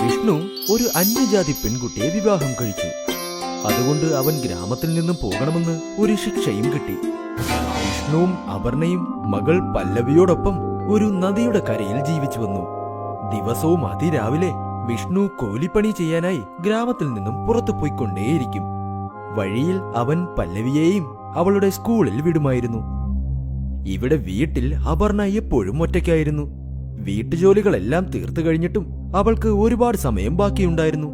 വിഷ്ണു ഒരു അന്യജാതി പെൺകുട്ടിയെ വിവാഹം കഴിച്ചു. അതുകൊണ്ട് അവൻ ഗ്രാമത്തിൽ നിന്നും പോകണമെന്ന് ഒരു ശിക്ഷയും കിട്ടി. വിഷ്ണുവും അപർണയും മകൾ പല്ലവിയോടൊപ്പം ഒരു നദിയുടെ കരയിൽ ജീവിച്ചു വന്നു. ദിവസവും അതിരാവിലെ വിഷ്ണു കൂലിപ്പണി ചെയ്യാനായി ഗ്രാമത്തിൽ നിന്നും പുറത്തു പോയിക്കൊണ്ടേയിരിക്കും. വഴിയിൽ അവൻ പല്ലവിയെയും അവളുടെ സ്കൂളിൽ വിടുമായിരുന്നു. ഇവിടെ വീട്ടിൽ അപർണ എപ്പോഴും ഒറ്റയ്ക്കായിരുന്നു. വീട്ടുജോലികളെല്ലാം തീർത്തു കഴിഞ്ഞിട്ടും അവൾക്ക് ഒരുപാട് സമയം ബാക്കിയുണ്ടായിരുന്നു.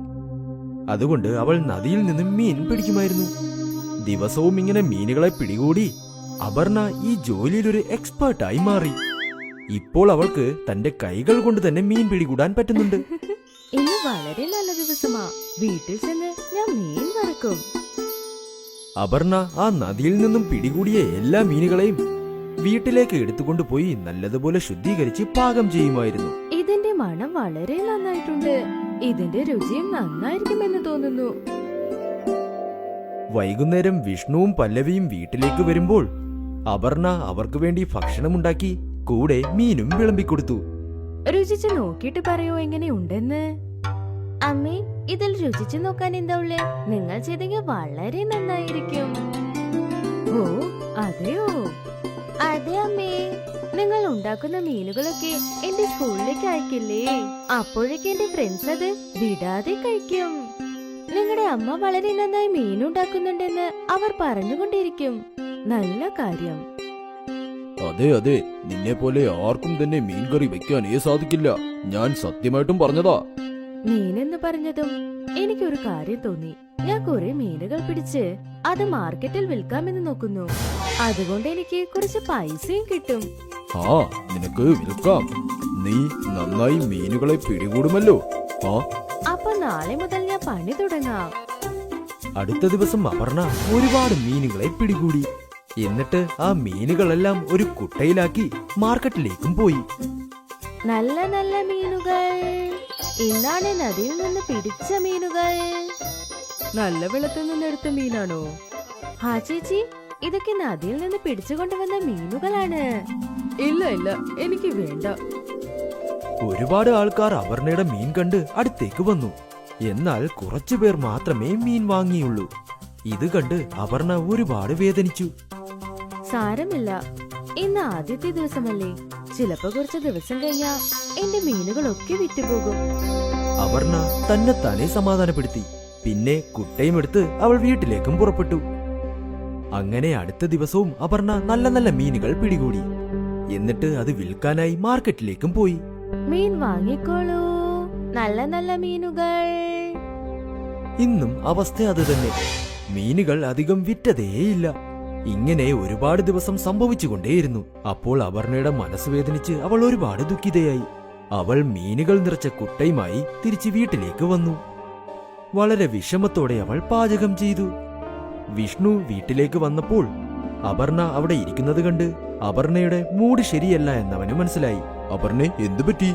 അതുകൊണ്ട് അവൾ നദിയിൽ നിന്നും മീൻ പിടിക്കുമായിരുന്നു. ദിവസവും ഇങ്ങനെ മീനുകളെ പിടികൂടി അപർണ ഈ ജോലിയിലൊരു എക്സ്പേർട്ടായി മാറി. ഇപ്പോൾ അവൾക്ക് തന്റെ കൈകൾ കൊണ്ട് തന്നെ മീൻ പിടികൂടാൻ പറ്റുന്നുണ്ട്. ഇന്ന് വളരെ നല്ല ദിവസമാ. വീട്ടിൽ ചെന്ന് ഞാൻ മീൻ വറക്കും. അപർണ ആ നദിയിൽ നിന്നും പിടികൂടിയ എല്ലാ മീനുകളെയും വീട്ടിലേക്ക് എടുത്തുകൊണ്ടുപോയി നല്ലതുപോലെ ശുദ്ധീകരിച്ച് പാകം ചെയ്യുമായിരുന്നു. ഇതിന്റെ മണം വളരെ നന്നായിട്ടുണ്ട്. ഇതിന്റെ രുചിയും നന്നായിരിക്കുമെന്ന് തോന്നുന്നു. വൈകുന്നേരം വിഷ്ണുവും പല്ലവിയും വീട്ടിലേക്ക് വരുമ്പോൾ അപർണ അവർക്ക് വേണ്ടി ഭക്ഷണമുണ്ടാക്കി കൂടെ മീനും വിളമ്പിക്കൊടുത്തു. രുചിച്ച് നോക്കിയിട്ട് പറയോ എങ്ങനെയുണ്ടെന്ന്. അമ്മേ, ഇതിൽ രുചിച്ചു നോക്കാൻ എന്താ ഉള്ളേ? നിങ്ങൾ ചെയ്തെങ്കിൽ വളരെ നന്നായിരിക്കും. ഓ അതെയോ? അതെ അമ്മേ. നിങ്ങൾ ഉണ്ടാക്കുന്ന മീനുകളൊക്കെ എന്റെ സ്കൂളിലേക്ക് അയക്കില്ലേ? അപ്പോഴേക്ക് എന്റെ ഫ്രണ്ട്സ് അത് വിടാതെ കഴിക്കും. നിങ്ങളുടെ അമ്മ വളരെ നന്നായി മീനുണ്ടാക്കുന്നുണ്ടെന്ന് അവർ പറഞ്ഞുകൊണ്ടിരിക്കും. നല്ല കാര്യം. അതെ അതെ, നിന്നെ പോലെ ആർക്കും തന്നെ മീൻ കറി വെക്കാനേ സാധിക്കില്ല. ഞാൻ സത്യമായിട്ടും പറഞ്ഞതാ. മീനെന്ന് പറഞ്ഞതും എനിക്കൊരു കാര്യം തോന്നി. ഞാൻ കുറെ മീനുകൾ പിടിച്ച് അത് മാർക്കറ്റിൽ വിൽക്കാമെന്ന് നോക്കുന്നു. അതുകൊണ്ട് എനിക്ക് കുറച്ച് പൈസയും കിട്ടും. ആ, നിനക്ക് വിൽക്കാം. നീ നന്നായി മീനുകളെ പിടികൂടുമല്ലോ. അപ്പൊ നാളെ മുതൽ ഞാൻ പണി തുടങ്ങാം. അടുത്ത ദിവസം അപർണ ഒരുപാട് മീനുകളെ പിടികൂടി. എന്നിട്ട് ആ മീനുകളെല്ലാം ഒരു കുട്ടയിലാക്കി മാർക്കറ്റിലേക്കും പോയി. നല്ല നല്ല മീനുകൾ. ഇന്നാണ് നദിയിൽ നിന്ന് പിടിച്ച മീനുകൾ. നല്ല വെള്ളത്തിൽ നിന്നെടുത്ത മീനാണോ? ആ ചേച്ചി, ഇതൊക്കെ നദിയിൽ നിന്ന് പിടിച്ചു കൊണ്ടുവന്ന മീനുകളാണ്. ഇല്ല ഇല്ല, എനിക്ക് വേണ്ട. ഒരുപാട് ആൾക്കാർ അപർണയുടെ മീൻ കണ്ട് അടുത്തേക്ക് വന്നു. എന്നാൽ കുറച്ചുപേർ മാത്രമേ മീൻ വാങ്ങിയുള്ളൂ. ഇത് കണ്ട് അപർണ ഒരുപാട് വേദനിച്ചു. സാരമില്ല, ഇന്ന് ആദ്യത്തെ ദിവസമല്ലേ. ചിലപ്പോ കുറച്ച് ദിവസം കഴിഞ്ഞാ എന്റെ മീനുകളൊക്കെ വിറ്റുപോകും. അപർണ തന്നെത്താനെ സമാധാനപ്പെടുത്തി. പിന്നെ കുട്ടയും എടുത്ത് അവൾ വീട്ടിലേക്കും പുറപ്പെട്ടു. അങ്ങനെ അടുത്ത ദിവസവും അപർണ നല്ല നല്ല മീനുകൾ പിടികൂടി. എന്നിട്ട് അത് വിൽക്കാനായി മാർക്കറ്റിലേക്കും പോയി. മീൻ വാങ്ങിക്കോളൂ, നല്ല നല്ല മീനുകൾ. ഇന്നും അവസ്ഥ അത് തന്നെ. മീനുകൾ അധികം വിറ്റതേയില്ല. ഇങ്ങനെ ഒരുപാട് ദിവസം സംഭവിച്ചുകൊണ്ടേയിരുന്നു. അപ്പോൾ അപർണയുടെ മനസ്സ് വേദനിച്ച് അവൾ ഒരുപാട് ദുഃഖിതയായി. അവൾ മീനുകൾ നിറച്ച കുട്ടയുമായി തിരിച്ച് വീട്ടിലേക്ക് വന്നു. വളരെ വിഷമത്തോടെ അവൾ പാചകം ചെയ്തു. വിഷ്ണു വീട്ടിലേക്ക് വന്നപ്പോൾ അപർണ അവിടെ ഇരിക്കുന്നത് കണ്ട് അപർണയുടെ മൂഡ് ശരിയല്ല എന്നവന് മനസ്സിലായി. അപർണ, എന്തു പറ്റി?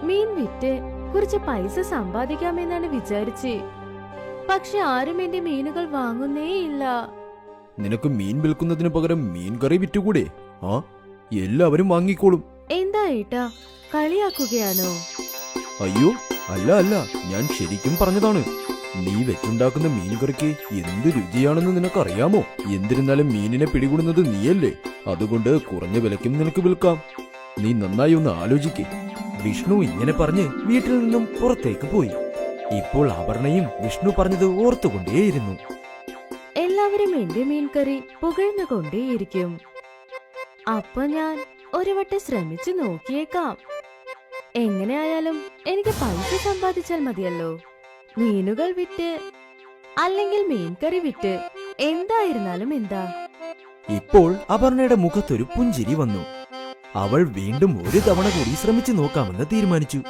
മീൻ വിറ്റ് കുറച്ച് പൈസ സമ്പാദിക്കാമെന്നാണ് വിചാരിച്ചേ. പക്ഷെ ആരും എന്റെ മീനുകൾ വാങ്ങുന്നേയില്ല. നിനക്ക് മീൻ വിൽക്കുന്നതിന് പകരം മീൻ കറി വിറ്റുകൂടെ? ആ, എല്ലാവരും വാങ്ങിക്കോളും. എന്താ ഏട്ടാ, കളിയാക്കുകയാണോ? അയ്യോ, അല്ല അല്ല, ഞാൻ ശരിക്കും പറഞ്ഞതാണ്. നീ വെച്ചുണ്ടാക്കുന്ന മീൻ കറിക്ക് എന്ത് രുചിയാണെന്ന് നിനക്കറിയാമോ? എന്നിരുന്നാലും മീനിനെ പിടികൂടുന്നത് നീയല്ലേ. അതുകൊണ്ട് കുറഞ്ഞ വിലയ്ക്കും നിനക്ക് വിൽക്കാം. നീ നന്നായി ഒന്ന് ആലോചിക്കേ. വിഷ്ണു ഇങ്ങനെ പറഞ്ഞ് വീട്ടിൽ നിന്നും പുറത്തേക്ക് പോയി. ഇപ്പോൾ അപർണയും വിഷ്ണു പറഞ്ഞത് ഓർത്തുകൊണ്ടേയിരുന്നു. എല്ലാവരും എന്റെ മീൻകറി പുകഴ്ന്നുകൊണ്ടേയിരിക്കും. അപ്പൊ ഞാൻ ഒരു വട്ടം ശ്രമിച്ചു നോക്കിയേക്കാം. എങ്ങനെയായാലും എനിക്ക് പൈസ സമ്പാദിച്ചാൽ മതിയല്ലോ. മീനുകൾ വിറ്റ് അല്ലെങ്കിൽ മീൻകറി വിറ്റ് എന്തായിരുന്നാലും എന്താ. ഇപ്പോൾ അപർണയുടെ മുഖത്തൊരു പുഞ്ചിരി വന്നു. അവൾ വീണ്ടും ഒരു തവണ കൂടി ശ്രമിച്ചു നോക്കാമെന്ന് തീരുമാനിച്ചു.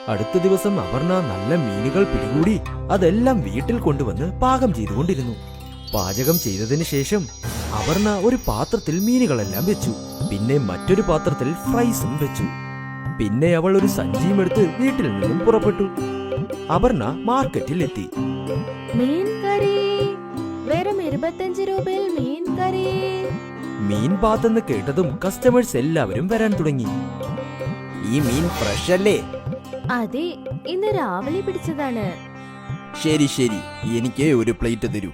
അടുത്ത ദിവസം അപർണ നല്ല മീനുകൾ പിടികൂടി അതെല്ലാം വീട്ടിൽ കൊണ്ടുവന്ന് പാകം ചെയ്തുകൊണ്ടിരുന്നു. പാചകം ചെയ്തതിന് ശേഷം അപർണ ഒരു പാത്രത്തിൽ മീനുകളെല്ലാം വെച്ചു. പിന്നെ മറ്റൊരു പാത്രത്തിൽ ഫ്രൈസും വെച്ചു. പിന്നെ അവൾ ഒരു സഞ്ചിയും എടുത്ത് വീട്ടിൽ നിന്നും പുറപ്പെട്ടു. അപർണ മാർക്കറ്റിൽ എത്തി. മീൻ കറി വെറും 25 രൂപയിൽ മീൻ കറി. മീൻ പാത്തെന്ന് കേട്ടതും കസ്റ്റമേഴ്സ് എല്ലാവരും വരാൻ തുടങ്ങി. ഈ മീൻ ഫ്രഷ് അല്ലേ? അതെ, ഇന്ന് രാവിലെ പിടിച്ചതാണ്. ശരി ശരി, എനിക്ക് ഒരു പ്ലേറ്റ് തരൂ.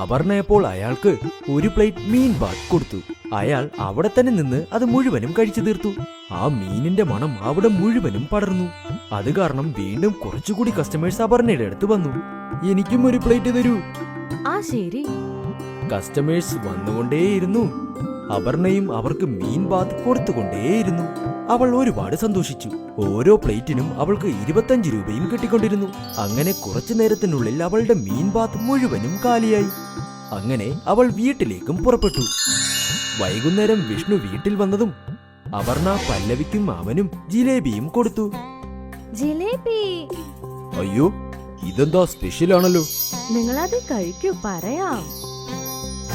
അപർണയപ്പോൾ അയാൾക്ക് ഒരു പ്ലേറ്റ് മീൻ ബാത്ത് കൊടുത്തു. അയാൾ അവിടെ തന്നെ നിന്ന് അത് മുഴുവനും കഴിച്ചു തീർത്തു. ആ മീനിന്റെ മണം അവിടെ മുഴുവനും പടർന്നു. അത് കാരണം വീണ്ടും കുറച്ചുകൂടി കസ്റ്റമേഴ്സ് അപർണയുടെ അടുത്ത് വന്നു. എനിക്കും ഒരു പ്ലേറ്റ് തരൂ. ആ ശരി. കസ്റ്റമേഴ്സ് വന്നുകൊണ്ടേയിരുന്നു. അപർണയും അവർക്ക് മീൻ ബാത്ത് കൊടുത്തുകൊണ്ടേയിരുന്നു. അവൾ ഒരുപാട് സന്തോഷിച്ചു. ഓരോ പ്ലേറ്റിനും അവൾക്ക് 25 രൂപയും കിട്ടിക്കൊണ്ടിരുന്നു. അങ്ങനെ കുറച്ചു നേരത്തിനുള്ളിൽ അവളുടെ മീൻ ബാത്ത് മുഴുവനും കാലിയായി. അങ്ങനെ അവൾ വീട്ടിലേക്കും പുറപ്പെട്ടു. വൈകുന്നേരം വിഷ്ണു വീട്ടിൽ വന്നതും അപർണ പല്ലവിക്കും അവനും ജിലേബിയും കൊടുത്തു. ജിലേബി. അയ്യോ, ഇതെന്താ സ്പെഷ്യൽ ആണല്ലോ. നിങ്ങളത് കഴിക്കൂ, പറയാം.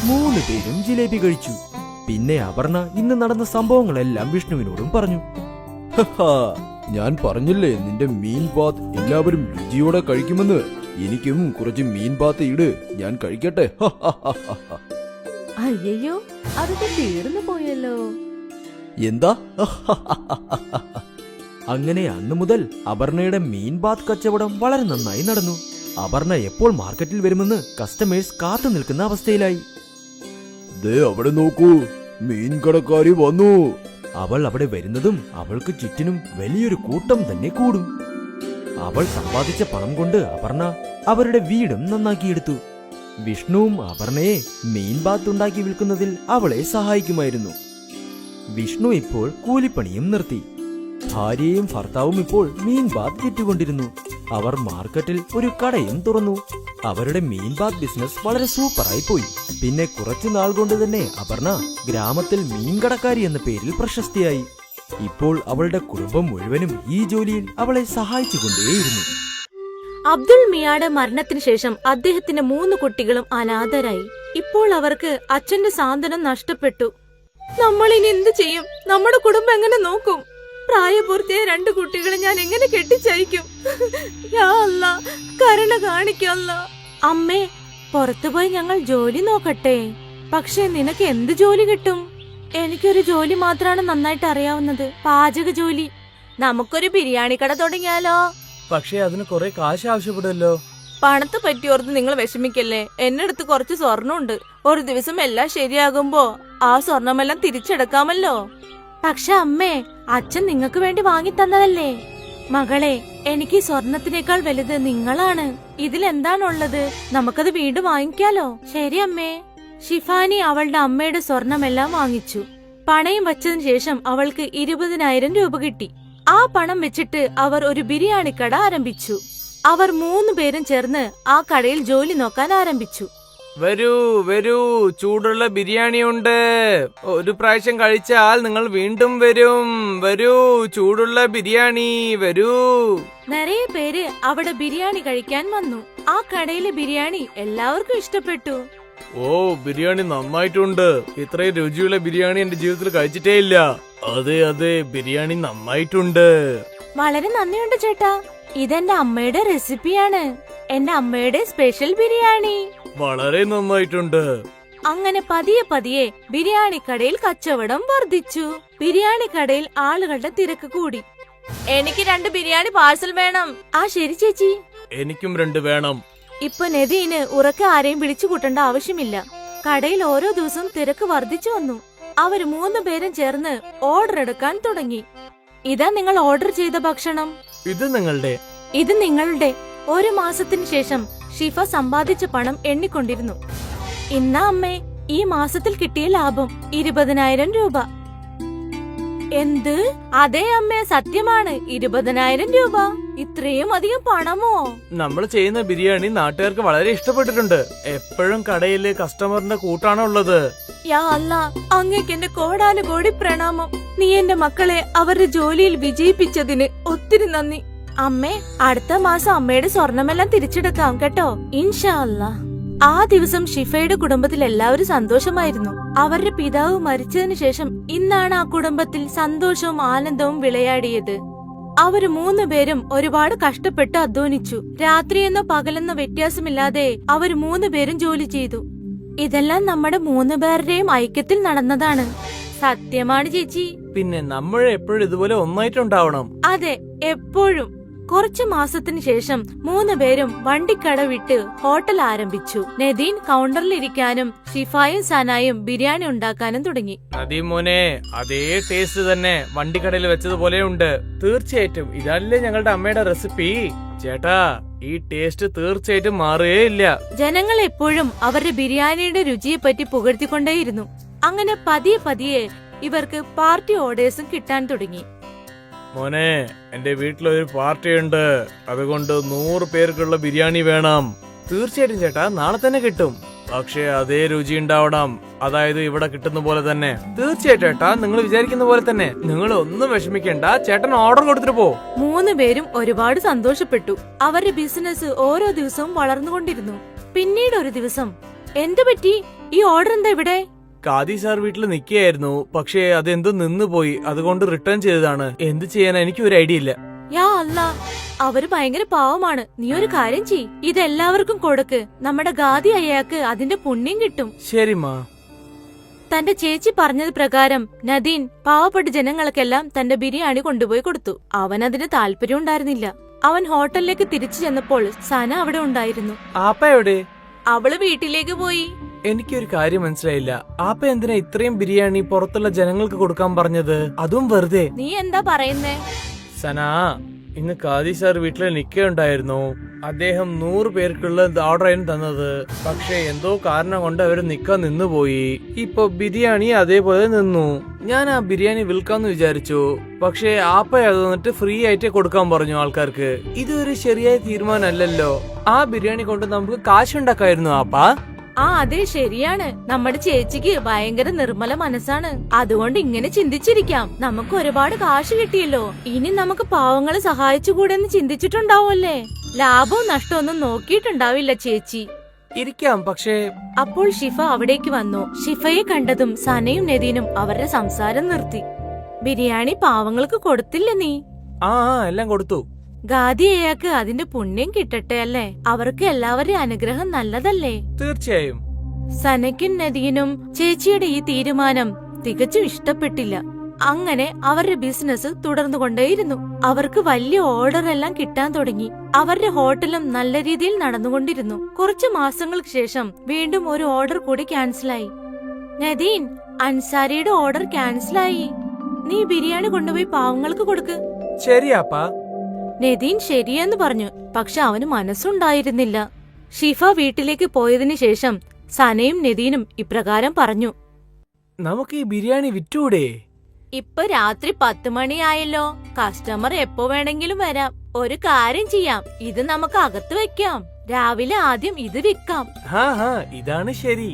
3 പേരും ജിലേബി കഴിച്ചു. പിന്നെ അപർണ ഇന്ന് നടന്ന സംഭവങ്ങളെല്ലാം വിഷ്ണുവിനോടും പറഞ്ഞു. ഞാൻ പറഞ്ഞില്ലേ നിന്റെ മീൻ ബാത്ത് എല്ലാവരും രുചിയോടെ കഴിക്കുമെന്ന്. എനിക്കും കുറച്ച് മീൻ ബാത്ത് ഇട്, ഞാൻ കഴിക്കട്ടെ. അയ്യോ, അതൊക്കെ തീർന്നു പോയല്ലോ. എന്താ? അങ്ങനെ അന്നു മുതൽ അപർണയുടെ മീൻ ബാത്ത് കച്ചവടം വളരെ നന്നായി നടന്നു. അപർണ എപ്പോൾ മാർക്കറ്റിൽ വരുമെന്ന് കസ്റ്റമേഴ്സ് കാത്തു നിൽക്കുന്ന അവസ്ഥയിലായി. ദേ അവിടെ നോക്കൂ, മീൻ കടക്കാരി വന്നു. അവൾ അവിടെ വരുന്നതും അവൾക്ക് ചുറ്റിനും വലിയൊരു കൂട്ടം തന്നെ കൂടും. അവൾ സമ്പാദിച്ച പണം കൊണ്ട് അപർണ അവരുടെ വീടും നന്നാക്കിയെടുത്തു. വിഷ്ണുവും അപർണയെ മീൻ ബാത്ത് ഉണ്ടാക്കി വിൽക്കുന്നതിൽ അവളെ സഹായിക്കുമായിരുന്നു. വിഷ്ണു ഇപ്പോൾ കൂലിപ്പണിയും നിർത്തി. ഭാര്യയും ഭർത്താവും ഇപ്പോൾ മീൻ ബാത്ത് വിറ്റുകൊണ്ടിരുന്നു. അവർ മാർക്കറ്റിൽ ഒരു കടയും തുറന്നു. അവരുടെ മീൻ ബാത്ത് ബിസിനസ് വളരെ സൂപ്പറായി പോയി. പിന്നെ കുറച്ചു നാൾ കൊണ്ട് തന്നെ അപർണ ഗ്രാമത്തിൽ മീൻ കടക്കാരി എന്ന പേരിൽ പ്രശസ്തിയായി. ഇപ്പോൾ അവളുടെ കുടുംബം മുഴുവനും ഈ ജോലിയിൽ അവളെ സഹായിച്ചുകൊണ്ടേയിരുന്നു. അബ്ദുൾ മിയായുടെ മരണത്തിന് ശേഷം അദ്ദേഹത്തിന്റെ 3 കുട്ടികളും അനാഥരായി. ഇപ്പോൾ അവർക്ക് അച്ഛന്റെ സാന്ത്വനം നഷ്ടപ്പെട്ടു. നമ്മൾ ഇനി എന്ത് ചെയ്യും? നമ്മുടെ കുടുംബം എങ്ങനെ നോക്കും? പ്രായപൂർത്തിയായ 2 കുട്ടികളെ ഞാൻ എങ്ങനെ കെട്ടിച്ചയക്കും? യാ അല്ലാ, കരുണ കാണിക്കല്ല. അമ്മേ, പുറത്തുപോയി ഞങ്ങൾ ജോലി നോക്കട്ടെ. പക്ഷെ നിനക്ക് എന്ത് ജോലി കിട്ടും? എനിക്കൊരു ജോലി മാത്രമാണ് നന്നായിട്ട് അറിയാവുന്നത്, പാചക ജോലി. നമുക്കൊരു ബിരിയാണി കട തുടങ്ങിയാലോ? പക്ഷേ അതിന് കുറെ കാശ് ആവശ്യപ്പെടുമല്ലോ. പണത്തെ പറ്റിയോർത്ത് നിങ്ങൾ വിഷമിക്കല്ലേ. എന്റെ അടുത്ത് കുറച്ച് സ്വർണ്ണമുണ്ട്. ഒരു ദിവസം എല്ലാം ശരിയാകുമ്പോ ആ സ്വർണ്ണമെല്ലാം തിരിച്ചെടുക്കാമല്ലോ. പക്ഷെ അമ്മേ, അച്ഛൻ നിങ്ങൾക്ക് വേണ്ടി വാങ്ങി തന്നതല്ലേ. മകളെ, എനിക്ക് സ്വർണത്തിനേക്കാൾ വലുത് നിങ്ങളാണ്. ഇതിലെന്താണുള്ളത്? നമുക്കത് വീണ്ടും വാങ്ങിക്കാലോ. ശരി അമ്മേ. ഷിഫാനി അവളുടെ അമ്മയുടെ സ്വർണമെല്ലാം വാങ്ങിച്ചു. പണയം വച്ചതിന് ശേഷം അവൾക്ക് 20,000 രൂപ കിട്ടി. ആ പണം വെച്ചിട്ട് അവർ ഒരു ബിരിയാണി കട ആരംഭിച്ചു. അവർ 3 പേരും ചേർന്ന് ആ കടയിൽ ജോലി നോക്കാൻ ആരംഭിച്ചു. വരൂ വരൂ, ചൂടുള്ള ബിരിയാണി ഉണ്ട്. ഒരു പ്രാവശ്യം കഴിച്ചാൽ നിങ്ങൾ വീണ്ടും വരും. വരൂ, ചൂടുള്ള ബിരിയാണി വരൂ. നിറയെ പേര് അവിടെ ബിരിയാണി കഴിക്കാൻ വന്നു. ആ കടയിലെ ബിരിയാണി എല്ലാവർക്കും ഇഷ്ടപ്പെട്ടു. ഓ, ബിരിയാണി നന്നായിട്ടുണ്ട്. ഇത്രയും രുചിയുള്ള ബിരിയാണി എന്റെ ജീവിതത്തിൽ കഴിച്ചിട്ടേ ഇല്ല. അതെ അതെ, ബിരിയാണി നന്നായിട്ടുണ്ട്. വളരെ നന്ദിയുണ്ട് ചേട്ടാ. ഇതെന്റെ അമ്മയുടെ റെസിപ്പിയാണ്. എന്റെ അമ്മയുടെ സ്പെഷ്യൽ ബിരിയാണി. വളരെ നന്നായിട്ടുണ്ട്. അങ്ങനെ പതിയെ പതിയെ ബിരിയാണി കടയിൽ കച്ചവടം വർദ്ധിച്ചു. ബിരിയാണി കടയിൽ ആളുകളുടെ തിരക്ക് കൂടി. എനിക്ക് 2 ബിരിയാണി പാഴ്സൽ വേണം. ആ ശരി ചേച്ചി. എനിക്കും 2 വേണം. ഇപ്പൊ നദീന് ഉറക്കെ ആരെയും വിളിച്ചു കൂട്ടേണ്ട ആവശ്യമില്ല. കടയിൽ ഓരോ ദിവസവും തിരക്ക് വർദ്ധിച്ചു വന്നു. അവർ 3 പേരും ചേർന്ന് ഓർഡർ എടുക്കാൻ തുടങ്ങി. ഇതാ നിങ്ങൾ ഓർഡർ ചെയ്ത ഭക്ഷണം. ഇത് നിങ്ങളുടെ. ഇത് നിങ്ങളുടെ. 1 മാസത്തിന് ശേഷം ഷിഫ സമ്പാദിച്ച പണം എണ്ണിക്കൊണ്ടിരുന്നു. ഇന്നാ അമ്മേ, ഈ മാസത്തിൽ കിട്ടിയ ലാഭം 20,000 രൂപ. എന്ത്? അതെ അമ്മേ, സത്യമാണ്. 20,000 രൂപ. ഇത്രയും അധികം പണമോ? നമ്മൾ ചെയ്യുന്ന ബിരിയാണി നാട്ടുകാർക്ക് വളരെ ഇഷ്ടപ്പെട്ടിട്ടുണ്ട്. എപ്പോഴും കടയില് കസ്റ്റമറിന്റെ കൂട്ടാണ് ഉള്ളത്. യാ അല്ലാ, അങ്ങേക്ക് എന്റെ കോടാനുകോടി പ്രണാമം. നീ എന്റെ മക്കളെ അവരുടെ ജോലിയിൽ വിജയിപ്പിച്ചതിന് ഒത്തിരി നന്ദി. അമ്മേ, അടുത്ത മാസം അമ്മയുടെ സ്വർണമെല്ലാം തിരിച്ചെടുക്കാം കേട്ടോ, ഇൻഷാ അല്ലാ. ആ ദിവസം ഷിഫയുടെ കുടുംബത്തിൽ എല്ലാവരും സന്തോഷമായിരുന്നു. അവരുടെ പിതാവ് മരിച്ചതിനു ശേഷം ഇന്നാണ് ആ കുടുംബത്തിൽ സന്തോഷവും ആനന്ദവും വിളയാടിയത്. അവര് 3 പേരും ഒരുപാട് കഷ്ടപ്പെട്ട് അധ്വാനിച്ചു. രാത്രിയെന്നോ പകലെന്നോ വ്യത്യാസമില്ലാതെ അവര് 3 പേരും ജോലി ചെയ്തു. ഇതെല്ലാം നമ്മുടെ 3 പേരുടെയും ഐക്യത്തിൽ നടന്നതാണ്. സത്യമാണ് ചേച്ചി. പിന്നെ നമ്മൾ എപ്പോഴും ഇതുപോലെ ഒന്നായിട്ടുണ്ടാവണം. അതെ, എപ്പോഴും. കുറച്ചു മാസത്തിനു ശേഷം 3 പേരും വണ്ടിക്കട വിട്ട് ഹോട്ടൽ ആരംഭിച്ചു. നദീൻ കൗണ്ടറിലിരിക്കാനും ഷിഫായും സനായും ബിരിയാണി ഉണ്ടാക്കാനും തുടങ്ങി. നദീം മോനെ, അതേ ടേസ്റ്റ് തന്നെ വണ്ടിക്കടയിൽ വെച്ചതുപോലെ ഉണ്ട്. തീർച്ചയായിട്ടും ഇതല്ലേ ഞങ്ങളുടെ അമ്മയുടെ റെസിപ്പി. ചേട്ടാ, ഈ ടേസ്റ്റ് തീർച്ചയായിട്ടും മാറുകയില്ല. ജനങ്ങൾ എപ്പോഴും അവരുടെ ബിരിയാണിയുടെ രുചിയെ പറ്റി പുകഴ്ത്തിക്കൊണ്ടേയിരുന്നു. അങ്ങനെ പതിയെ പതിയെ ഇവർക്ക് പാർട്ടി ഓർഡേഴ്സും കിട്ടാൻ തുടങ്ങി. മോനെ, എന്റെ വീട്ടിലൊരു പാർട്ടിയുണ്ട്, അതുകൊണ്ട് 100 പേർക്കുള്ള ബിരിയാണി വേണം. തീർച്ചയായിട്ടും ചേട്ടാ, നാളെ തന്നെ കിട്ടും. പക്ഷേ അതേ രുചി ഉണ്ടാവണം, അതായത് ഇവിടെ കിട്ടുന്ന പോലെ തന്നെ. തീർച്ചയായിട്ടും ചേട്ടാ, നിങ്ങൾ വിചാരിക്കുന്ന പോലെ തന്നെ. നിങ്ങൾ ഒന്നും വിഷമിക്കേണ്ട, ചേട്ടൻ ഓർഡർ കൊടുത്തിട്ട് പോ. 3 പേരും ഒരുപാട് സന്തോഷപ്പെട്ടു. അവരുടെ ബിസിനസ് ഓരോ ദിവസവും വളർന്നുകൊണ്ടിരുന്നു. പിന്നീട് ഒരു ദിവസം, എന്തു പറ്റി? ഈ ഓർഡർ എന്താ ഇവിടെ? കാദി സാർ വീട്ടിൽ നിൽക്കുകയായിരുന്നു, പക്ഷേ അതെന്തോ നിന്നുപോയി, അതുകൊണ്ട് റിട്ടേൺ ചെയ്തതാണ്. എന്ത് ചെയ്യാനാ, എനിക്ക് ഒരു ഐഡിയ ഇല്ല. യാ അല്ലാ, അവര് ഭയങ്കര പാവമാണ്. നീ ഒരു കാര്യം ചെയ്, ഇതെല്ലാവർക്കും കൊടുക്ക്. നമ്മുടെ ഗാദി അയ്യാക്ക് അതിന്റെ പുണ്യം കിട്ടും. ശരി മാ. തന്റെ ചേച്ചി പറഞ്ഞത് പ്രകാരം നദീൻ പാവപ്പെട്ട ജനങ്ങൾക്കെല്ലാം തന്റെ ബിരിയാണി കൊണ്ടുപോയി കൊടുത്തു. അവൻ അതിന് താല്പര്യം ഉണ്ടായിരുന്നില്ല. അവൻ ഹോട്ടലിലേക്ക് തിരിച്ചു ചെന്നപ്പോൾ സന അവിടെ ഉണ്ടായിരുന്നു. ആപ്പ എവിടെ? അവള് വീട്ടിലേക്ക് പോയി. എനിക്കൊരു കാര്യം മനസ്സിലായില്ല. ആപ്പ എന്തിനാ ഇത്രയും ബിരിയാണി പുറത്തുള്ള ജനങ്ങൾക്ക് കൊടുക്കാൻ പറഞ്ഞത്? അതും വെറുതെ. നീ എന്താ പറയുന്നേ? സനാ, ഇന്ന് കാദി സാർ വീട്ടിൽ നിൽക്കുകയുണ്ടായിരുന്നു. അദ്ദേഹം 100 പേർക്കുള്ള ഓർഡർ ആയിരുന്നു തന്നത്. പക്ഷെ എന്തോ കാരണം കൊണ്ട് അവര് നിക്കാൻ നിന്നുപോയി. ഇപ്പൊ ബിരിയാണി അതേപോലെ നിന്നു. ഞാൻ ആ ബിരിയാണി വിൽക്കാന്ന് വിചാരിച്ചു, പക്ഷെ ആപ്പ അത് വന്നിട്ട് ഫ്രീ ആയിട്ട് കൊടുക്കാൻ പറഞ്ഞു ആൾക്കാർക്ക്. ഇതൊരു ശരിയായ തീരുമാനമല്ലല്ലോ. ആ ബിരിയാണി കൊണ്ട് നമുക്ക് കാശുണ്ടാക്കായിരുന്നു ആപ്പ. ആ അതെ, ശരിയാണ്. നമ്മുടെ ചേച്ചിക്ക് ഭയങ്കര നിർമ്മല മനസ്സാണ്. അതുകൊണ്ട് ഇങ്ങനെ ചിന്തിച്ചിരിക്കാം. നമുക്ക് ഒരുപാട് കാശ് കിട്ടിയല്ലോ, ഇനി നമുക്ക് പാവങ്ങളെ സഹായിച്ചുകൂടെന്ന് ചിന്തിച്ചിട്ടുണ്ടാവുമല്ലേ. ലാഭവും നഷ്ടമൊന്നും നോക്കിയിട്ടുണ്ടാവില്ല ചേച്ചി. ഇരിക്കാം, പക്ഷേ. അപ്പോൾ ഷിഫ അവിടേക്ക് വന്നു. ഷിഫയെ കണ്ടതും സനയും നദീനും അവരുടെ സംസാരം നിർത്തി. ബിരിയാണി പാവങ്ങൾക്ക് കൊടുത്തില്ല നീ? ആ, എല്ലാം കൊടുത്തു. ഗാദി അയാൾക്ക് അതിന്റെ പുണ്യം കിട്ടട്ടെ അല്ലേ. അവർക്ക് എല്ലാവരുടെയും അനുഗ്രഹം നല്ലതല്ലേ. തീർച്ചയായും. സനയ്ക്കും നദീനും ചേച്ചിയുടെ ഈ തീരുമാനം തികച്ചും ഇഷ്ടപ്പെട്ടില്ല. അങ്ങനെ അവരുടെ ബിസിനസ് തുടർന്നുകൊണ്ടേയിരുന്നു. അവർക്ക് വലിയ ഓർഡർ എല്ലാം കിട്ടാൻ തുടങ്ങി. അവരുടെ ഹോട്ടലും നല്ല രീതിയിൽ നടന്നുകൊണ്ടിരുന്നു. കുറച്ചു മാസങ്ങൾക്ക് ശേഷം വീണ്ടും ഒരു ഓർഡർ കൂടി ക്യാൻസലായി. Nadine, അൻസാരിയുടെ order ക്യാൻസലായി. നീ ബിരിയാണി കൊണ്ടുപോയി പാവങ്ങൾക്ക് കൊടുക്ക്. ശരിയാപ്പാ. നദീൻ ശരിയെന്ന് പറഞ്ഞു. പക്ഷെ അവന് മനസ്സുണ്ടായിരുന്നില്ല. ഷിഫ വീട്ടിലേക്ക് പോയതിനു ശേഷം സനയും നദീനും ഇപ്രകാരം പറഞ്ഞു. നമുക്ക് ഈ ബിരിയാണി വിറ്റൂടെ? ഇപ്പൊ രാത്രി 10 മണിയായല്ലോ. കസ്റ്റമർ എപ്പോ വേണമെങ്കിലും വരാം. ഒരു കാര്യം ചെയ്യാം, ഇത് നമുക്ക് അകത്ത് വെക്കാം. രാവിലെ ആദ്യം ഇത് വിൽക്കാം. ഇതാണ് ശരി.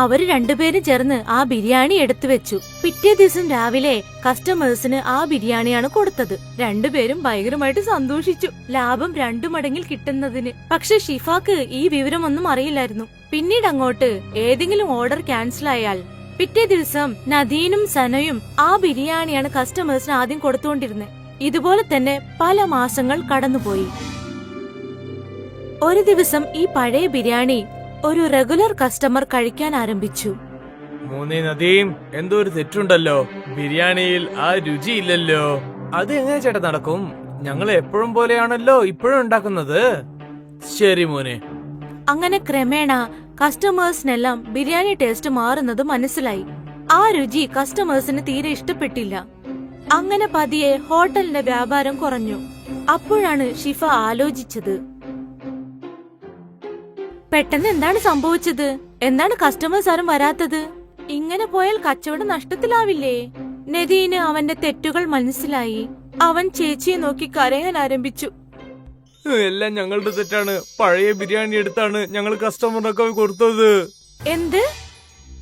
അവര് രണ്ടുപേരും ചേർന്ന് ആ ബിരിയാണി എടുത്തു വെച്ചു. പിറ്റേ ദിവസം രാവിലെ കസ്റ്റമേഴ്സിന് ആ ബിരിയാണിയാണ് കൊടുത്തത്. രണ്ടുപേരും ഭയങ്കരമായിട്ട് സന്തോഷിച്ചു, ലാഭം 2 മടങ്ങിൽ കിട്ടുന്നതിന്. പക്ഷെ ഷിഫാക്ക് ഈ വിവരമൊന്നും അറിയില്ലായിരുന്നു. പിന്നീട് അങ്ങോട്ട് ഏതെങ്കിലും ഓർഡർ ക്യാൻസൽ ആയാൽ പിറ്റേ ദിവസം നദീനും സനയും ആ ബിരിയാണിയാണ് കസ്റ്റമേഴ്സിന് ആദ്യം കൊടുത്തുകൊണ്ടിരുന്നത്. ഇതുപോലെ തന്നെ പല മാസങ്ങൾ കടന്നുപോയി. ഒരു ദിവസം ഈ പഴയ ബിരിയാണി ഒരു റെഗുലർ കസ്റ്റമർ കഴിക്കാൻ ആരംഭിച്ചു. മൂന്നേ നദീം, എന്തോ ഒരു തെറ്റുണ്ടല്ലോ. ബിരിയാണിയിൽ ആ രുചിയില്ലല്ലോ. അത് എങ്ങനെ ചേട്ടാ നടക്കും? ഞങ്ങൾ എപ്പോഴും പോലെയാണല്ലോ ഇപ്പോഴും ഉണ്ടാക്കുന്നത്. ശരി മോനെ. അങ്ങനെ ക്രമേണ കസ്റ്റമേഴ്സിനെല്ലാം ബിരിയാണി ടേസ്റ്റ് മാറുന്നത് മനസ്സിലായി. ആ രുചി കസ്റ്റമേഴ്സിന് തീരെ ഇഷ്ടപ്പെട്ടില്ല. അങ്ങനെ പതിയെ ഹോട്ടലിന്റെ വ്യാപാരം കുറഞ്ഞു. അപ്പോഴാണ് ഷിഫ ആലോചിച്ചത്, പെട്ടെന്ന് എന്താണ് സംഭവിച്ചത്? എന്താണ് കസ്റ്റമേഴ്സ് ആരും വരാത്തത്? ഇങ്ങനെ പോയാൽ കച്ചവടം നഷ്ടത്തിലാവില്ലേ? നദീന് അവന്റെ തെറ്റുകൾ മനസ്സിലായി. അവൻ ചേച്ചിയെ നോക്കി കരയാൻ ആരംഭിച്ചു. എല്ലാം ഞങ്ങളുടെ തെറ്റാണ്. പഴയ ബിരിയാണി എടുത്താണ് ഞങ്ങൾ കസ്റ്റമറിനൊക്കെ കൊടുത്തത്. എന്ത്?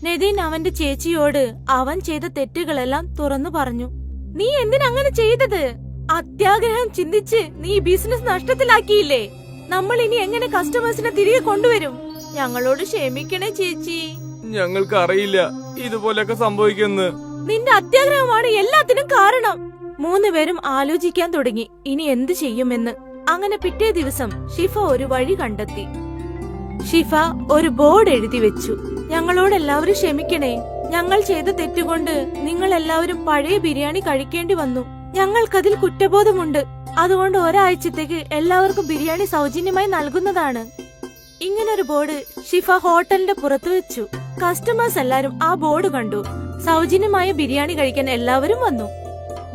നദീൻ അവന്റെ ചേച്ചിയോട് അവൻ ചെയ്ത തെറ്റുകളെല്ലാം തുറന്നു പറഞ്ഞു. നീ എന്തിനങ്ങനെ ചെയ്തത്? അത്യാഗ്രഹം ചിന്തിച്ച് നീ ബിസിനസ് നഷ്ടത്തിലാക്കിയില്ലേ? നമ്മൾ ഇനി എങ്ങനെ കസ്റ്റമേഴ്സിനെ തിരികെ കൊണ്ടുവരും? ഞങ്ങളോട് ക്ഷമിക്കണേ ചേച്ചി. ഞങ്ങൾക്ക് അറിയില്ല ഇതുപോലൊക്കെ സംഭവിക്കുന്നു. നിന്റെ അത്യാഗ്രഹമാണ് എല്ലാത്തിനും കാരണം. 3 പേരും ആലോചിക്കാൻ തുടങ്ങി ഇനി എന്ത് ചെയ്യുമെന്ന്. അങ്ങനെ പിറ്റേ ദിവസം ഷിഫ ഒരു വഴി കണ്ടെത്തി. ഷിഫ ഒരു ബോർഡ് എഴുതി വെച്ചു. ഞങ്ങളോട് എല്ലാവരും ക്ഷമിക്കണേ, ഞങ്ങൾ ചെയ്ത തെറ്റുകൊണ്ട് നിങ്ങൾ എല്ലാവരും പഴയ ബിരിയാണി കഴിക്കേണ്ടി വന്നു. ഞങ്ങൾക്കതിൽ കുറ്റബോധമുണ്ട്. അതുകൊണ്ട് ഒരാഴ്ചത്തേക്ക് എല്ലാവർക്കും ബിരിയാണി സൗജന്യമായി നൽകുന്നതാണ്. ഇങ്ങനൊരു ബോർഡ് ഷിഫ ഹോട്ടലിന്റെ പുറത്തു വെച്ചു. കസ്റ്റമേഴ്സ് എല്ലാരും ആ ബോർഡ് കണ്ടു. സൗജന്യമായ ബിരിയാണി കഴിക്കാൻ എല്ലാവരും വന്നു.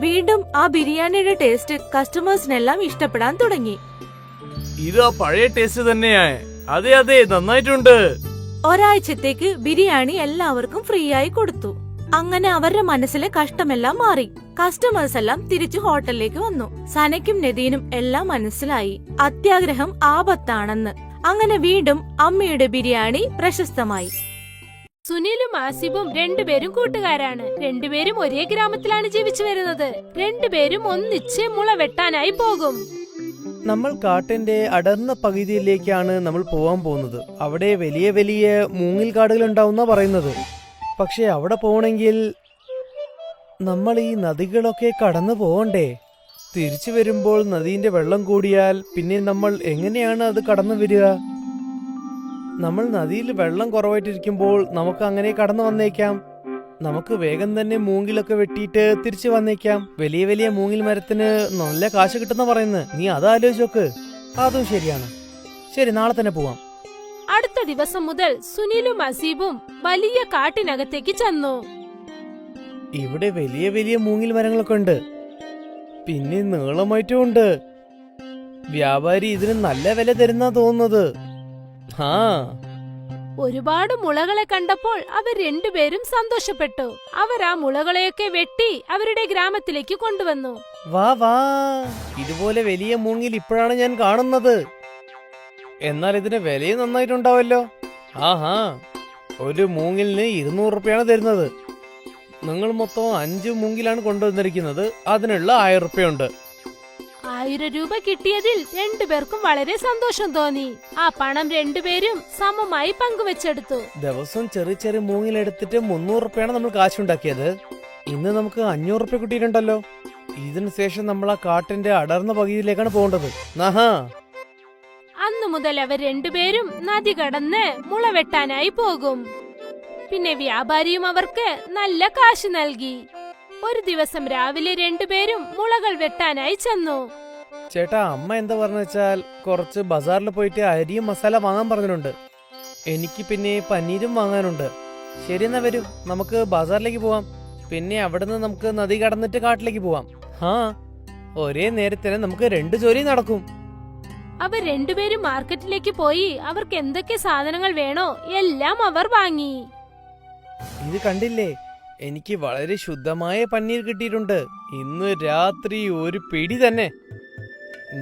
വീണ്ടും ആ ബിരിയാണിയുടെ ടേസ്റ്റ് കസ്റ്റമേഴ്സിനെല്ലാം ഇഷ്ടപ്പെടാൻ തുടങ്ങി. ഇത് ആ പഴയ ടേസ്റ്റ് തന്നെയാ. അതെ അതെ, നന്നായിട്ടുണ്ട്. ഒരാഴ്ചത്തേക്ക് ബിരിയാണി എല്ലാവർക്കും ഫ്രീ ആയി കൊടുത്തു. അങ്ങനെ അവരുടെ മനസ്സിലെ കഷ്ടമെല്ലാം മാറി. കസ്റ്റമേഴ്സ് എല്ലാം തിരിച്ചു ഹോട്ടലിലേക്ക് വന്നു. സനയ്ക്കും നദീനും എല്ലാം മനസ്സിലായി അത്യാഗ്രഹം ആപത്താണെന്ന്. അങ്ങനെ വീണ്ടും അമ്മയുടെ ബിരിയാണി പ്രശസ്തമായി. സുനിലും ആസിഫും രണ്ടുപേരും കൂട്ടുകാരാണ്. രണ്ടുപേരും ഒരേ ഗ്രാമത്തിലാണ് ജീവിച്ചു വരുന്നത്. രണ്ടുപേരും ഒന്നിച്ച് മുള വെട്ടാനായി പോകും. നമ്മൾ കാട്ടിന്റെ അടർന്ന പകുതിയിലേക്കാണ് നമ്മൾ പോവാൻ പോകുന്നത്. അവിടെ വലിയ വലിയ മൂങ്ങിൽ കാടുകൾ ഉണ്ടാവുന്ന പറയുന്നത്. പക്ഷെ അവിടെ പോകണമെങ്കിൽ നമ്മൾ ഈ നദികളൊക്കെ കടന്നു പോകണ്ടേ? തിരിച്ചു വരുമ്പോൾ നദീന്റെ വെള്ളം കൂടിയാൽ പിന്നെ നമ്മൾ എങ്ങനെയാണ് അത് കടന്നു വരിക? നമ്മൾ നദിയിൽ വെള്ളം കുറവായിട്ടിരിക്കുമ്പോൾ നമുക്ക് അങ്ങനെ കടന്നു വന്നേക്കാം. നമുക്ക് വേഗം തന്നെ മൂങ്ങിലൊക്കെ വെട്ടിയിട്ട് തിരിച്ചു വന്നേക്കാം. വലിയ വലിയ മൂങ്ങിൽ മരത്തിന് നല്ല കാശ് കിട്ടുന്ന പറയുന്നത്. നീ അത് ആലോചിച്ച് നോക്ക്. അതും ശരിയാണ്. ശരി, നാളെ തന്നെ പോവാം. അടുത്ത ദിവസം മുതൽ സുനിലും അസീബും വലിയ കാട്ടിനകത്തേക്ക് ചെന്നു. ഇവിടെ വലിയ വലിയ മൂങ്ങിൽ മരങ്ങളൊക്കെ ഉണ്ട്. പിന്നെ നീളമായിട്ടും ഉണ്ട്. വ്യാപാരി ഇതിന് നല്ല വില തരുന്നാ തോന്നുന്നത്. ആ ഒരുപാട് മുളകളെ കണ്ടപ്പോൾ അവർ രണ്ടുപേരും സന്തോഷപ്പെട്ടു. അവർ ആ മുളകളെയൊക്കെ വെട്ടി അവരുടെ ഗ്രാമത്തിലേക്ക് കൊണ്ടുവന്നു. വാ വാ, ഇതുപോലെ വലിയ മൂങ്ങിൽ ഇപ്പോഴാണ് ഞാൻ കാണുന്നത്. എന്നാൽ ഇതിന് വിലയും നന്നായിട്ടുണ്ടാവല്ലോ. ആഹാ, ഒരു മൂങ്ങിലിന് 200 രൂപയാണ് തരുന്നത്. നിങ്ങൾ മൊത്തം 5 മൂങ്ങിലാണ് കൊണ്ടുവന്നിരിക്കുന്നത്. അതിനുള്ള 1000 രൂപയുണ്ട്. 1000 രൂപ കിട്ടിയതിൽ രണ്ടുപേർക്കും വളരെ സന്തോഷം തോന്നി. ആ പണം രണ്ടുപേരും സമമായി പങ്കുവെച്ചെടുത്തു. ദിവസം ചെറിയ ചെറിയ മൂങ്ങിലെടുത്തിട്ട് 300 രൂപയാണ് നമ്മൾ കാശുണ്ടാക്കിയത്. ഇന്ന് നമുക്ക് 500 രൂപ കിട്ടിയിട്ടുണ്ടല്ലോ. ഇതിനു ശേഷം നമ്മൾ ആ കാട്ടിന്റെ അടർന്ന പകുതിയിലേക്കാണ് പോകേണ്ടത്. ആഹാ, അന്നു മുതൽ അവർ രണ്ടുപേരും നദി കടന്ന് മുള വെട്ടാനായി പോകും. പിന്നെ വ്യാപാരിയും അവർക്ക് നല്ല കാശ് നൽകി. ഒരു ദിവസം രാവിലെ രണ്ടുപേരും മുളകൾ വെട്ടാനായി ചെന്നു. ചേട്ടാ, അമ്മ എന്താ പറഞ്ഞ വെച്ചാൽ കുറച്ച് ബസാറിൽ പോയിട്ട് അരിയും മസാല വാങ്ങാൻ പറഞ്ഞിട്ടുണ്ട്. എനിക്ക് പിന്നെ പനീരും വാങ്ങാനുണ്ട്. ശരി, എന്നാ വരൂ, നമുക്ക് ബസാറിലേക്ക് പോവാം. പിന്നെ അവിടുന്ന് നമുക്ക് നദി കടന്നിട്ട് കാട്ടിലേക്ക് പോവാം. ആ, ഒരേ നേരത്തിന് നമുക്ക് 2 ജോലി നടക്കും. അവർ രണ്ടുപേരും മാർക്കറ്റിലേക്ക് പോയി അവർക്ക് എന്തൊക്കെ സാധനങ്ങൾ വേണോ എല്ലാം അവർ വാങ്ങി. ഇത് കണ്ടില്ലേ, എനിക്ക് വളരെ ശുദ്ധമായ പനീർ കിട്ടിയിട്ടുണ്ട്. ഇന്ന് രാത്രി ഒരു പിടി തന്നെ.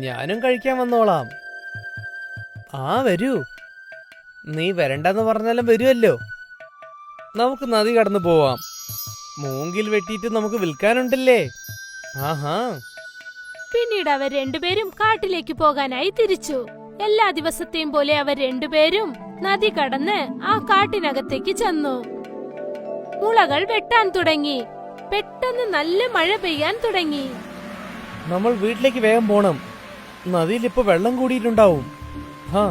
ഞാനും കഴിക്കാൻ വന്നോളാം. ആ വരൂ, നീ വരണ്ടെന്ന് പറഞ്ഞാലും വരുമല്ലോ. നമുക്ക് നദി കടന്നു പോവാം. മൂങ്കിൽ വെട്ടിയിട്ട് നമുക്ക് വിൽക്കാനുണ്ടല്ലേ. ആഹാ, പിന്നീട് അവർ രണ്ടുപേരും കാട്ടിലേക്ക് പോകാനായി തിരിച്ചു. എല്ലാ ദിവസത്തെയും പോലെ അവർ രണ്ടുപേരും നദി കടന്ന് ആ കാട്ടിനകത്തേക്ക് ചെന്നു. മുളകൾ വെട്ടാൻ തുടങ്ങി. പെട്ടെന്ന് നല്ല മഴ പെയ്യാൻ തുടങ്ങി. നമ്മൾ വീട്ടിലേക്ക് വേഗം പോണം. നദിയിൽ ഇപ്പൊ വെള്ളം കൂടിയിട്ടുണ്ടാവും. ഹാ,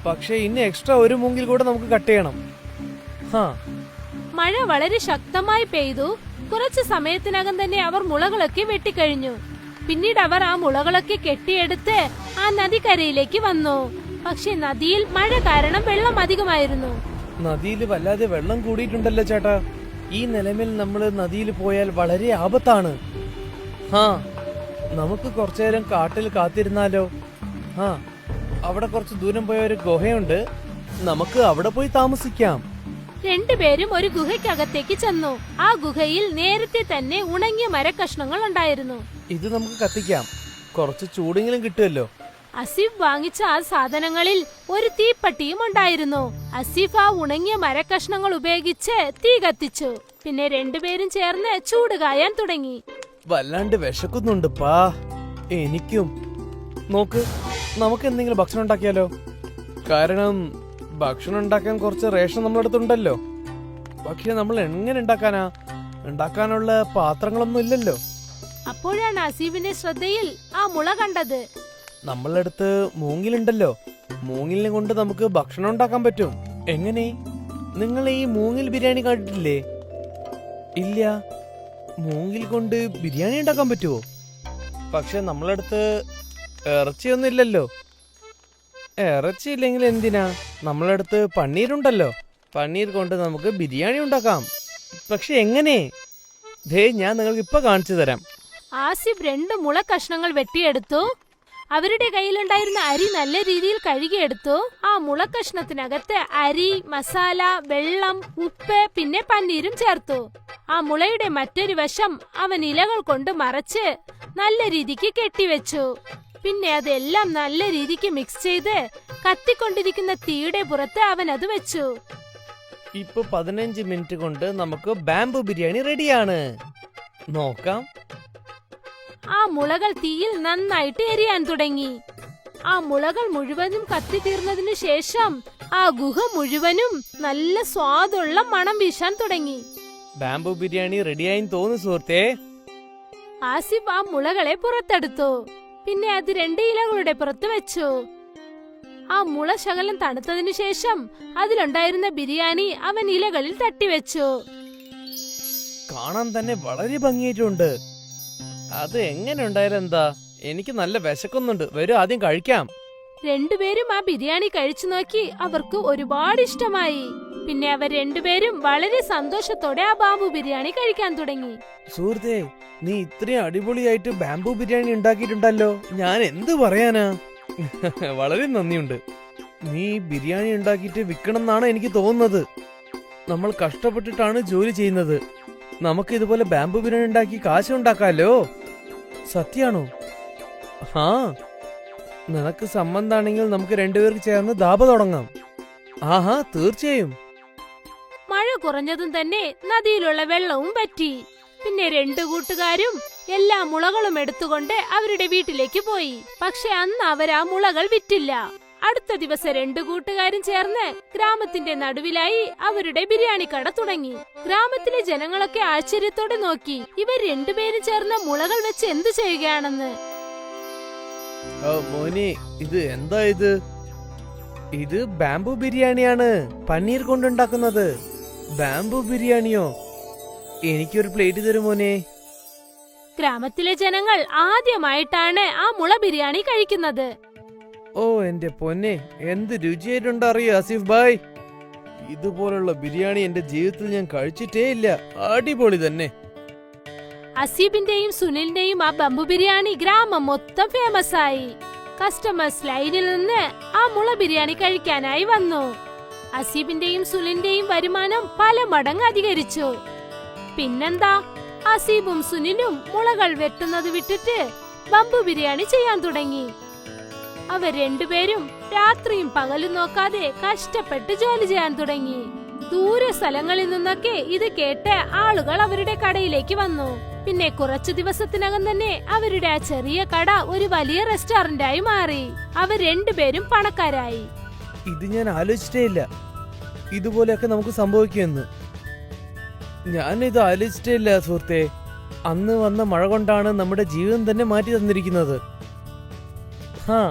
പക്ഷെ ഇന്ന് എക്സ്ട്രാ ഒരു മൂങ്കിൽ കൂടെ നമുക്ക് കട്ട് ചെയ്യണം. ഹാ, മഴ വളരെ ശക്തമായി പെയ്തു. കുറച്ചു സമയത്തിനകം തന്നെ അവർ മുളകളൊക്കെ വെട്ടിക്കഴിഞ്ഞു. പിന്നീട് അവർ ആ മുളകളൊക്കെ കെട്ടിയെടുത്ത് ആ നദിക്കരയിലേക്ക് വന്നു. പക്ഷെ നദിയിൽ മഴ കാരണം വെള്ളം അധികമായിരുന്നു. നദിയിൽ വല്ലാതെ വെള്ളം കൂടിയിട്ടുണ്ടല്ലോ ചേട്ടാ. ഈ നിലമിൽ നമ്മൾ നദിയിൽ പോയാൽ വളരെ ആപത്താണ്. ഹാ, നമുക്ക് കുറച്ചു നേരം കാട്ടിൽ കാത്തിരുന്നാലോ? ഹാ, അവിടെ കുറച്ച് ദൂരം പോയ ഒരു ഗുഹയുണ്ട്. നമുക്ക് അവിടെ പോയി താമസിക്കാം. രണ്ടുപേരും ഒരു ഗുഹയ്ക്കകത്തേക്ക് ചെന്നു. ആ ഗുഹയിൽ നേരത്തെ തന്നെ ഉണങ്ങിയ മരക്കഷ്ണങ്ങൾ ഉണ്ടായിരുന്നു. ഇത് നമുക്ക് കത്തിക്കാം. കുറച്ച് ചൂടെങ്കിലും കിട്ടുമല്ലോ. അസീഫ് വാങ്ങിച്ച ആ സാധനങ്ങളിൽ ഒരു തീപ്പട്ടിയും ഉണ്ടായിരുന്നു. അസീഫ് ആ ഉണങ്ങിയ മരക്കഷ്ണങ്ങൾ ഉപയോഗിച്ച് തീ കത്തിച്ചു. പിന്നെ രണ്ടുപേരും ചേർന്ന് ചൂട് കായാൻ തുടങ്ങി. വല്ലാണ്ട് വിശക്കുന്നുണ്ട് പാ. എനിക്കും. നോക്ക്, നമുക്ക് എന്തെങ്കിലും ഭക്ഷണം ഉണ്ടാക്കിയാലോ? കാരണം ഭക്ഷണം ഉണ്ടാക്കാൻ കുറച്ച് റേഷൻ നമ്മുടെ അടുത്തുണ്ടല്ലോ. പക്ഷെ നമ്മൾ എങ്ങനെ ഉണ്ടാക്കാനാ? ഉണ്ടാക്കാനുള്ള പാത്രങ്ങളൊന്നും ഇല്ലല്ലോ. അപ്പോഴാണ് അസീഫിന്റെ ശ്രദ്ധയിൽ ആ മുള കണ്ടത്. നമ്മളുടെ അടുത്ത് മൂങ്ങിലുണ്ടല്ലോ. മൂങ്ങിലിനെ കൊണ്ട് നമുക്ക് ഭക്ഷണം ഉണ്ടാക്കാൻ പറ്റും. എങ്ങനെ? നിങ്ങൾ ഈ മൂങ്ങിൽ ബിരിയാണി കണ്ടിട്ടില്ലേ? ഇല്ല, മൂങ്ങിൽ കൊണ്ട് ബിരിയാണി ഉണ്ടാക്കാൻ പറ്റുമോ? പക്ഷെ നമ്മളടുത്ത് ഇറച്ചിയൊന്നും ഇല്ലല്ലോ. ഇറച്ചി ഇല്ലെങ്കിൽ എന്തിനാ, നമ്മളടുത്ത് പന്നീരുണ്ടല്ലോ. പന്നീർ കൊണ്ട് നമുക്ക് ബിരിയാണി ഉണ്ടാക്കാം. പക്ഷെ എങ്ങനെ? ദേ, ഞാൻ നിങ്ങൾക്ക് ഇപ്പൊ കാണിച്ചു തരാം. ആസിഫ് 2 മുള കഷ്ണങ്ങൾ വെട്ടിയെടുത്തു. അവരുടെ കയ്യിലുണ്ടായിരുന്ന അരി നല്ല രീതിയിൽ കഴുകിയെടുത്തു. ആ മുള കഷ്ണത്തിനകത്ത് അരി, മസാല, വെള്ളം, ഉപ്പ്, പിന്നെ പന്നീരും ചേർത്തു. ആ മുളയുടെ മറ്റൊരു വശം അവൻ ഇലകൾ കൊണ്ട് മറച്ച് നല്ല രീതിക്ക് കെട്ടിവെച്ചു. പിന്നെ അതെല്ലാം നല്ല രീതിക്ക് മിക്സ് ചെയ്ത് കത്തിക്കൊണ്ടിരിക്കുന്ന തീയുടെ പുറത്ത് അവൻ അത് വെച്ചു. ഇപ്പൊ 15 മിനിറ്റ് കൊണ്ട് നമുക്ക് ബാംബു ബിരിയാണി റെഡിയാണ്. നോക്കാം. ആ മുളകൾ തീയിൽ നന്നായിട്ട് എരിയാൻ തുടങ്ങി. ആ മുളകൾ മുഴുവനും കത്തിത്തീർന്നതിനു ശേഷം ആ ഗുഹ മുഴുവനും നല്ല സ്വാദുള്ള മണം വീശാൻ തുടങ്ങി. ബാംബു ബിരിയാണി റെഡിയായി തോന്നുന്നു സുഹൃത്തേ. ആസിഫ് ആ മുളകളെ പുറത്തെടുത്തു. പിന്നെ അത് 2 ഇലകളുടെ പുറത്ത് വെച്ചു. ആ മുള ശകലം തണുത്തതിനു ശേഷം അതിലുണ്ടായിരുന്ന ബിരിയാണി അവൻ ഇലകളിൽ തട്ടിവെച്ചു. കാണാൻ തന്നെ വളരെ ഭംഗിയായിട്ടുണ്ട്. അത് എങ്ങനെ ഉണ്ടായാലും എന്താ, എനിക്ക് നല്ല വിശക്കുന്നുണ്ട്. വരൂ, ആദ്യം കഴിക്കാം. 2 പേരും ആ ബിരിയാണി കഴിച്ചു നോക്കി. അവർക്ക് ഒരുപാട് ഇഷ്ടമായി. പിന്നെ അവർ 2 പേരും വളരെ സന്തോഷത്തോടെ ആ ബാംബു ബിരിയാണി കഴിക്കാൻ തുടങ്ങി. സുഹൃത്തേ, നീ ഇത്രയും അടിപൊളിയായിട്ട് ബാംബു ബിരിയാണി ഉണ്ടാക്കിയിട്ടുണ്ടല്ലോ. ഞാൻ എന്ത് പറയാനാ. വളരെ നന്ദിയുണ്ട്. നീ ബിരിയാണി ഉണ്ടാക്കിയിട്ട് വിൽക്കണം എന്നാണ് എനിക്ക് തോന്നുന്നത്. നമ്മൾ കഷ്ടപ്പെട്ടിട്ടാണ് ജോലി ചെയ്യുന്നത്. നമുക്ക് ഇതുപോലെ ബാംബു ബിരിയാണി ഉണ്ടാക്കി കാശ് ഉണ്ടാക്കാലോ. സത്യാണോ? ഹാ, നിനക്ക് സമ്മതാണെങ്കിൽ നമുക്ക് 2 പേർക്ക് ചേർന്ന് ധാബ തുടങ്ങാം. ആഹാ, തീർച്ചയായും. മഴ കുറഞ്ഞതും തന്നെ നദിയിലുള്ള വെള്ളവും പറ്റി. പിന്നെ 2 കൂട്ടുകാരും എല്ലാ മുളകളും എടുത്തുകൊണ്ട് അവരുടെ വീട്ടിലേക്ക് പോയി. പക്ഷെ അന്ന് അവർ ആ മുളകൾ വിറ്റില്ല. അടുത്ത ദിവസം 2 കൂട്ടുകാരും ചേർന്ന് ഗ്രാമത്തിന്റെ നടുവിലായി അവരുടെ ബിരിയാണി കട തുടങ്ങി. ഗ്രാമത്തിലെ ജനങ്ങളൊക്കെ ആശ്ചര്യത്തോടെ നോക്കി ഇവർ 2 പേരും ചേർന്ന് മുളകൾ വെച്ച് എന്തു ചെയ്യുകയാണെന്ന്. മോനെ, ഇത് എന്താ ഇത്? ഇത് ബാംബു ബിരിയാണിയാണ്, പനീർ കൊണ്ടുണ്ടാക്കുന്നത്. ബാംബു ബിരിയാണിയോ? എനിക്കൊരു പ്ലേറ്റ് തരും മോനെ. ഗ്രാമത്തിലെ ജനങ്ങൾ ആദ്യമായിട്ടാണ് ആ മുള ബിരിയാണി കഴിക്കുന്നത്. ഓ എന്റെ പൊന്നെ, എന്ത് രുചിയായിട്ടുണ്ട് അറിയോ ആസിഫ് ഭായ്. ഇതുപോലുള്ള ബിരിയാണി എന്റെ ജീവിതത്തിൽ ഞാൻ കഴിച്ചിട്ടേ ഇല്ല. അടിപൊളി തന്നെ. അസീബിന്റെയും സുനിലിന്റെയും ആ ബംബു ബിരിയാണി ഗ്രാമം മൊത്തം ഫേമസ് ആയി. കസ്റ്റമേഴ്സ് ലൈനിൽ നിന്ന് ആ മുള ബിരിയാണി കഴിക്കാനായി വന്നു. അസീബിന്റെയും സുനിലിന്റെയും വരുമാനം പല മടങ്ങ് അധികരിച്ചു. പിന്നെന്താ, അസീബും സുനിലും മുളകൾ വെട്ടുന്നത് വിട്ടിട്ട് ബംബു ബിരിയാണി ചെയ്യാൻ തുടങ്ങി. അവർ 2 പേരും രാത്രിയും പകലും നോക്കാതെ കഷ്ടപ്പെട്ട് ജോലി ചെയ്യാൻ തുടങ്ങി. ദൂര സ്ഥലങ്ങളിൽ നിന്നൊക്കെ ഇത് കേട്ട് ആളുകൾ അവരുടെ കടയിലേക്ക് വന്നു. പിന്നെ കുറച്ചു ദിവസത്തിനകം തന്നെ അവരുടെ ആ ചെറിയ കട ഒരു വലിയ റെസ്റ്റോറന്റായി മാറി. അവർ 2 പേരും പണക്കാരായി. ഇത് ഞാൻ ആലോചിച്ചിട്ടേ ഇല്ല, ഇതുപോലെയൊക്കെ നമുക്ക് സംഭവിക്കുമെന്ന്. ഞാനിത് ആലോചിച്ചിട്ടേ ഇല്ല സുഹൃത്തെ. അന്ന് വന്ന മഴ കൊണ്ടാണ് നമ്മുടെ ജീവിതം തന്നെ മാറ്റി തന്നിരിക്കുന്നത്. ഹാ,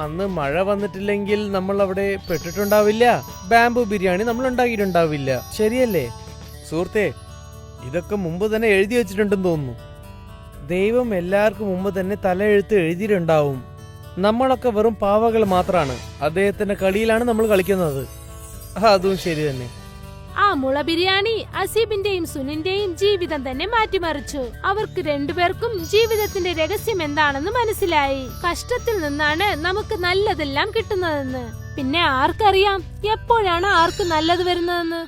അന്ന് മഴ വന്നിട്ടില്ലെങ്കിൽ നമ്മൾ അവിടെ പെട്ടിട്ടുണ്ടാവില്ല. ബാംബു ബിരിയാണി നമ്മൾ ഉണ്ടാക്കിയിട്ടുണ്ടാവില്ല. ശരിയല്ലേ സുഹൃത്തെ? ഇതൊക്കെ മുമ്പ് തന്നെ എഴുതി വെച്ചിട്ടുണ്ടെന്ന് തോന്നുന്നു. ദൈവം എല്ലാവർക്കും മുമ്പ് തന്നെ തലയെഴുത്ത് എഴുതിയിട്ടുണ്ടാവും. നമ്മളൊക്കെ വെറും പാവകൾ മാത്രമാണ്. അദ്ദേഹത്തിന്റെ കളിയിലാണ് നമ്മൾ കളിക്കുന്നത്. അതും ശരി തന്നെ. ആ മുള ബിരിയാണി അസീബിന്റെയും സുനിന്റെയും ജീവിതം തന്നെ മാറ്റിമറിച്ചു. അവർക്ക് 2 പേർക്കും ജീവിതത്തിന്റെ രഹസ്യം എന്താണെന്ന് മനസ്സിലായി. കഷ്ടത്തിൽ നിന്നാണ് നമുക്ക് നല്ലതെല്ലാം കിട്ടുന്നതെന്ന്. പിന്നെ ആർക്കറിയാം എപ്പോഴാണ് ആർക്ക് നല്ലത് വരുന്നതെന്ന്.